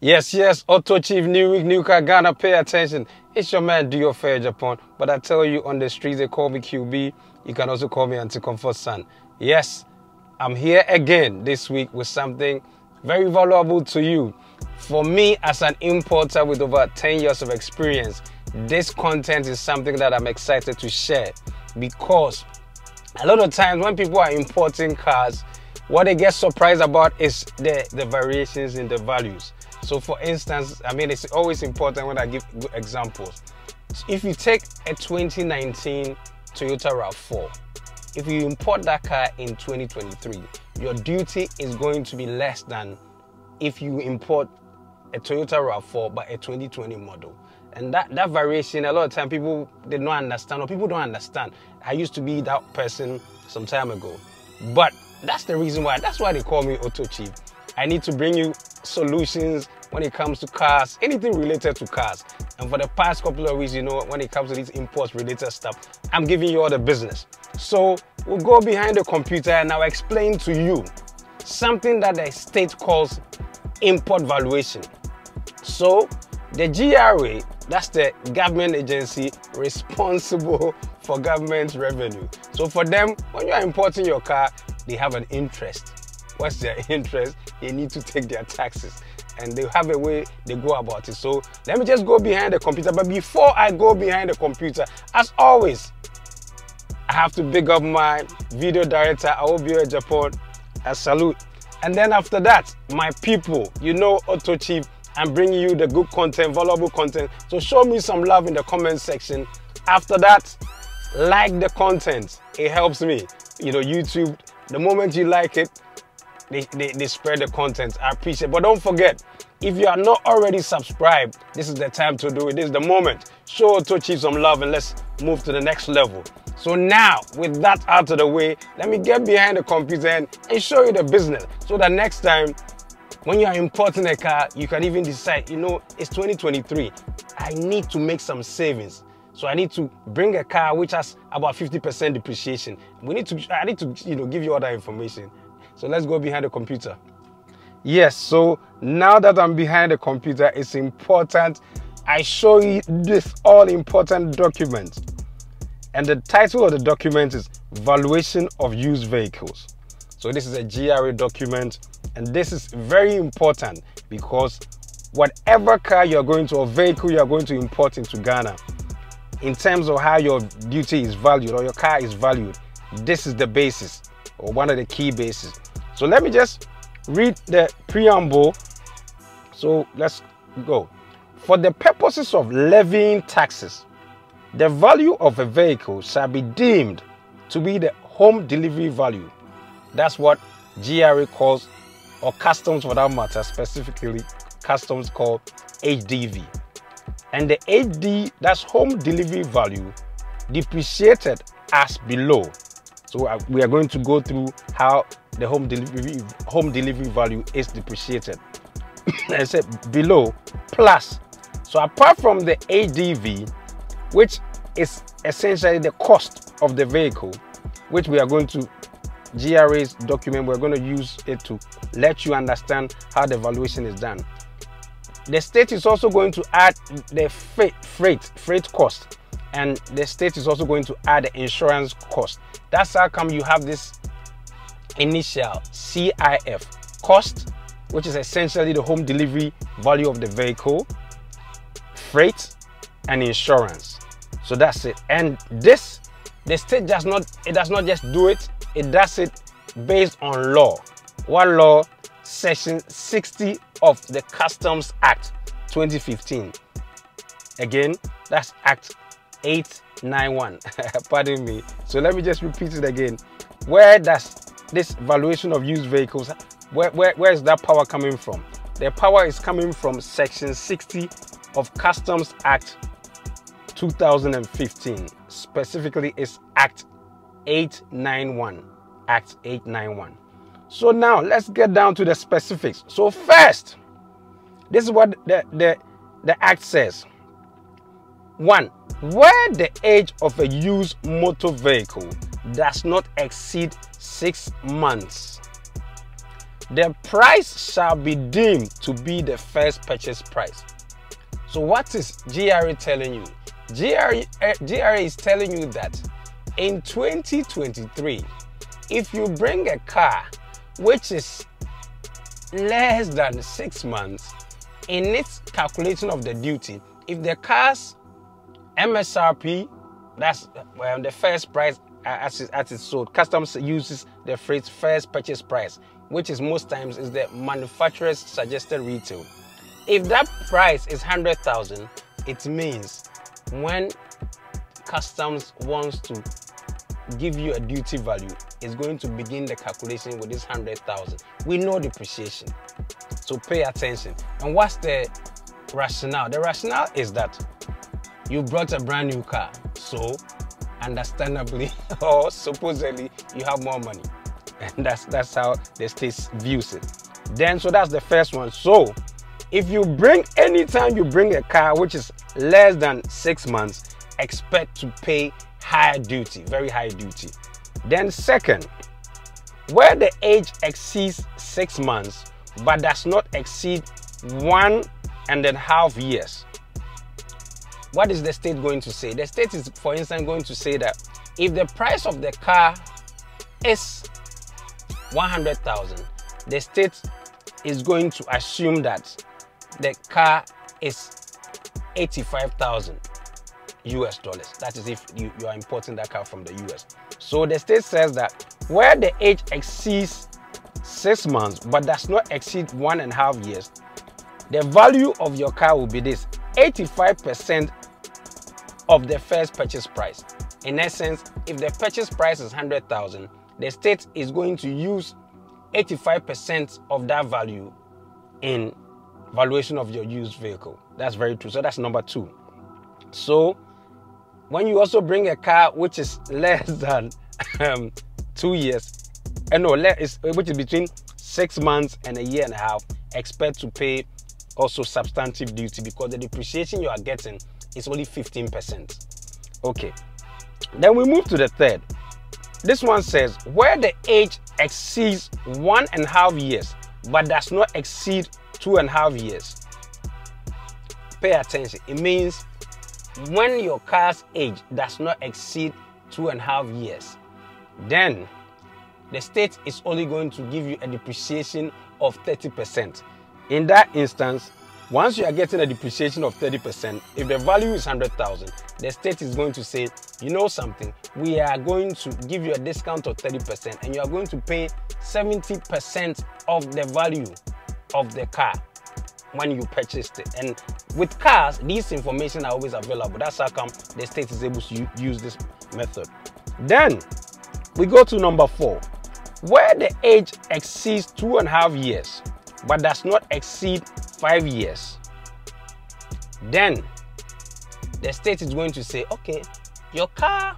Yes, AutoChief, new week, new car, Ghana, pay attention. It's your man, Do Your Fair Japan. But I tell you, on the streets, they call me QB. You can also call me Anti-Comfort Son. Yes, I'm here again this week with something very valuable to you. For me, as an importer with over 10 years of experience, this content is something that I'm excited to share, because a lot of times when people are importing cars, what they get surprised about is the variations in the values. So for instance, I mean, it's always important when I give good examples. If you take a 2019 Toyota RAV4, if you import that car in 2023, your duty is going to be less than if you import a Toyota RAV4 by a 2020 model. And that variation, a lot of time people, they don't understand, or people don't understand. I used to be that person some time ago. But that's the reason why, that's why they call me AutoChief. I need to bring you solutions when it comes to cars, anything related to cars. And for the past couple of weeks, you know, when it comes to these imports related stuff, I'm giving you all the business. So we'll go behind the computer and I'll explain to you something that the state calls import valuation. So the GRA, that's the government agency responsible for government revenue. So for them, when you are importing your car, they have an interest. What's their interest? They need to take their taxes, and they have a way they go about it. So let me just go behind the computer. But before I go behind the computer, as always, I have to big up my video director, AutoChief Japan. I salute. And then after that, my people, you know, AutoChief, I'm bringing you the good content, valuable content. So show me some love in the comment section. After that, like the content. It helps me. You know, YouTube, the moment you like it, they spread the content. I appreciate it. But don't forget, if you are not already subscribed, this is the time to do it. This is the moment. Show AutoChief some love and let's move to the next level. So now, with that out of the way, let me get behind the computer and show you the business. So that next time, when you are importing a car, you can even decide, you know, it's 2023. I need to make some savings. So I need to bring a car which has about 50% depreciation. I need to, you know, give you all that information. So let's go behind the computer. Yes, so now that I'm behind the computer, it's important I show you this all important document. And the title of the document is Valuation of Used Vehicles. So this is a GRA document, and this is very important because whatever car you're going to, or vehicle you're going to import into Ghana, in terms of how your duty is valued or your car is valued, this is the basis, or one of the key bases. So let me just read the preamble. So let's go. For the purposes of levying taxes, the value of a vehicle shall be deemed to be the home delivery value. That's what GRA calls, or customs for that matter, specifically customs call HDV. And the HD, that's home delivery value, depreciated as below. So we are going to go through how the home delivery value is depreciated. I said below plus. So apart from the ADV, which is essentially the cost of the vehicle, which we are going to, GRA's document, we're going to use it to let you understand how the valuation is done. The state is also going to add the freight cost, and the state is also going to add the insurance cost. That's how come you have this initial CIF cost, which is essentially the home delivery value of the vehicle, freight, and insurance. So that's it. And this, the state does not just do it, it does it based on law. What law? Section 60 of the Customs Act 2015. Again, that's Act 891. Pardon me. So let me just repeat it again. Where does this valuation of used vehicles, where is that power coming from? The power is coming from Section 60 of Customs Act 2015. Specifically, it's Act 891. Act 891. So now let's get down to the specifics. So first, this is what the Act says. 1. Where the age of a used motor vehicle does not exceed 6 months. the price shall be deemed to be the first purchase price. So what is GRA telling you? GRA is telling you that in 2023, if you bring a car which is less than 6 months, in its calculation of the duty, if the car's MSRP, that's the first price as it's sold, customs uses the phrase first purchase price, which is most times is the manufacturer's suggested retail. If that price is 100,000, it means when customs wants to give you a duty value, it's going to begin the calculation with this 100,000. We know depreciation, so pay attention. And what's the rationale? The rationale is that you brought a brand new car, so understandably or supposedly you have more money, and that's how the state views it. Then so that's the first one. So if you bring, anytime you bring a car which is less than 6 months, expect to pay higher duty, very high duty. Then second, where the age exceeds 6 months but does not exceed 1.5 years, what is the state going to say? The state is, for instance, going to say that if the price of the car is 100,000, the state is going to assume that the car is 85,000 US dollars. That is if you are importing that car from the US. So the state says that where the age exceeds 6 months but does not exceed 1.5 years, the value of your car will be this: 85% of the first purchase price. In essence, if the purchase price is 100,000, the state is going to use 85% of that value in valuation of your used vehicle. That's very true. So that's number two. So when you also bring a car which is less than 2 years, which is between 6 months and 1.5 years, expect to pay also substantive duty, because the depreciation you are getting is only 15%. Okay, then we move to the third. This one says where the age exceeds 1.5 years but does not exceed 2.5 years. Pay attention. It means when your car's age does not exceed 2.5 years, then the state is only going to give you a depreciation of 30%. In that instance, once you are getting a depreciation of 30%, if the value is 100,000, the state is going to say, you know something, we are going to give you a discount of 30% and you are going to pay 70% of the value of the car when you purchased it. And with cars, these information are always available. That's how come the state is able to use this method. Then we go to number 4, where the age exceeds 2.5 years but does not exceed 5 years. Then the state is going to say, okay, your car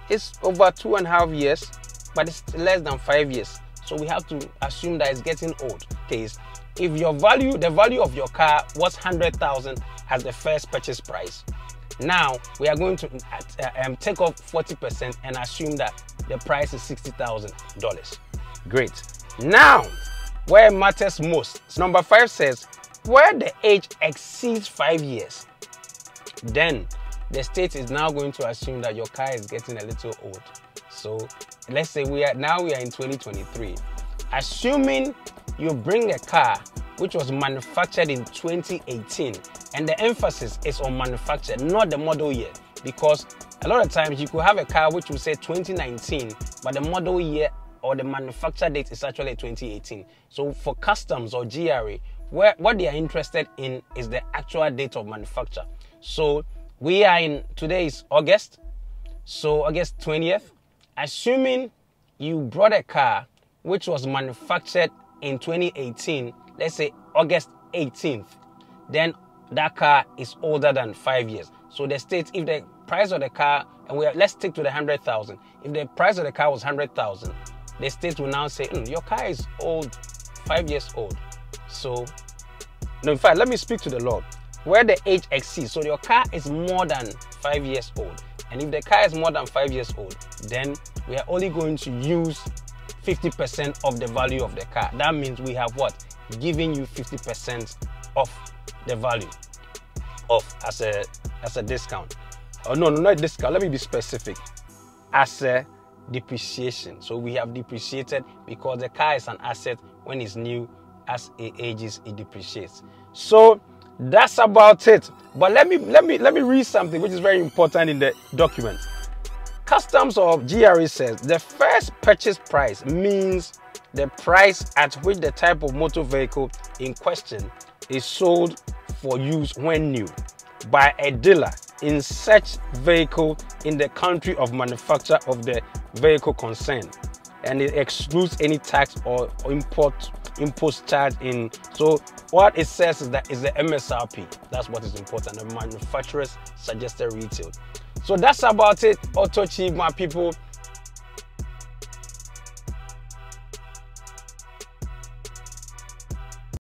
is over 2.5 years but it's less than 5 years, so we have to assume that it's getting old. Okay, if your value, the value of your car was 100,000 as the first purchase price, now we are going to take off 40% and assume that the price is $60,000. Great. Now, where it matters most, number 5 says where the age exceeds 5 years, then the state is now going to assume that your car is getting a little old. So let's say we are in 2023, assuming you bring a car which was manufactured in 2018, and the emphasis is on manufactured, not the model year, because a lot of times you could have a car which will say 2019, but the model year or the manufacture date is actually 2018. So for customs or GRA, what they are interested in is the actual date of manufacture. So we are in, today is August, so August 20th. Assuming you brought a car which was manufactured in 2018, let's say August 18th, then that car is older than 5 years. So the state, if the price of the car, and let's stick to the 100,000. If the price of the car was 100,000, the state will now say, your car is old, 5 years old. So, no, in fact, let me speak to the law. Where the age exceeds, so your car is more than 5 years old. And if the car is more than 5 years old, then we are only going to use 50% of the value of the car. That means we have what? Giving you 50% of the value of as a discount. Oh no, not discount. Let me be specific. As a depreciation. So we have depreciated because the car is an asset. When it's new, as it ages, it depreciates. So that's about it. But let me read something which is very important in the document. Customs or GRA says the first purchase price means the price at which the type of motor vehicle in question is sold for use when new by a dealer in such vehicle in the country of manufacture of the vehicle concerned, and it excludes any tax or impost charge in. So what it says is that is the MSRP. That's what is important, the manufacturer's suggested retail. So that's about it, AutoChief, my people.